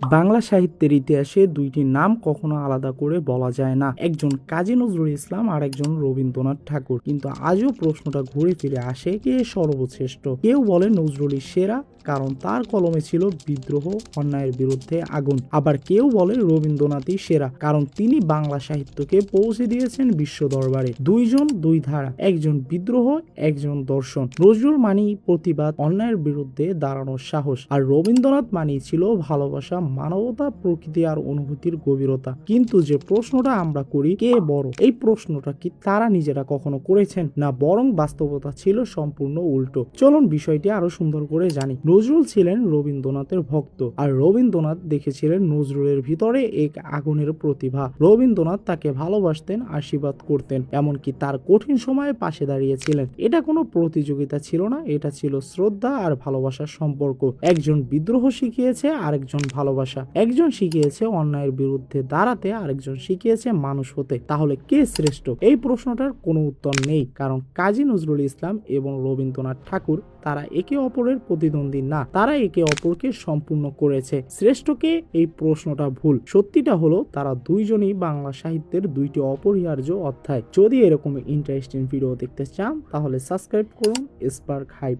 বাংলা সাহিত্যের ইতিহাসে দুইটি নাম কখনো আলাদা করে বলা যায় না, একজন কাজী নজরুল ইসলাম আর একজন রবীন্দ্রনাথ ঠাকুর। কিন্তু আজও প্রশ্নটা ঘুরে ফিরে আসে, কে সর্বশ্রেষ্ঠ। কেউ বলে নজরুলই সেরা, কারণ তার কলমে ছিল বিদ্রোহ, অন্যায়ের বিরুদ্ধে আগুন। আবার কেউ বলে রবীন্দ্রনাথই সেরা, কারণ তিনি বাংলা সাহিত্যকে পৌঁছে দিয়েছেন বিশ্ব দরবারে। দুইজন দুই ধারা, একজন বিদ্রোহ, একজন দর্শন। নজরুল মানেই প্রতিবাদ, অন্যায়ের বিরুদ্ধে দাঁড়ানোর সাহস, আর রবীন্দ্রনাথ মানেই ছিল ভালোবাসা, মানবতা, প্রকৃতি আর অনুভূতির গভীরতা। কিন্তু যে প্রশ্নটা আমরা করি, কে বড়, এই প্রশ্নটা কি তারা নিজেরা কখনো করেছেন, না বরং বাস্তবতা ছিল সম্পূর্ণ উল্টো? চলুন বিষয়টি আরো সুন্দর করে জানি। নজরুল ছিলেন রবীন্দ্রনাথের ভক্ত, আর রবীন্দ্রনাথ দেখেছিলেন নজরুলের ভিতরে এক আগুনের প্রতিভা। রবীন্দ্রনাথ তাকে ভালোবাসতেন, আশীর্বাদ করতেন, এমনকি তার কঠিন সময়ে পাশে দাঁড়িয়েছিলেন। এটা কোনো প্রতিযোগিতা ছিল না, এটা ছিল শ্রদ্ধা আর ভালোবাসার সম্পর্ক। একজন বিদ্রোহ শিখিয়েছে, আরেকজন ভালোবাসা। একজন শিখিয়েছে অন্যায়ের বিরুদ্ধে দাঁড়াতে, আরেকজন শিখিয়েছে মানুষ হতে। তাহলে কে শ্রেষ্ঠ? এই প্রশ্নটার কোনো উত্তর নেই, কারণ কাজী নজরুল ইসলাম এবং রবীন্দ্রনাথ ঠাকুর তারা একে অপরের প্রতিদ্বন্দ্বী না, তারা একে অপরকে সম্পূর্ণ করেছে। শ্রেষ্ঠকে, এই প্রশ্নটা ভুল। সত্যিটা হলো তারা দুইজনই বাংলা সাহিত্যের দুইটি অপরিহার্য অধ্যায়। যদি এরকম ইন্টারেস্টিং ভিডিও দেখতে চান তাহলে সাবস্ক্রাইব করুন স্পার্ক হাইপ।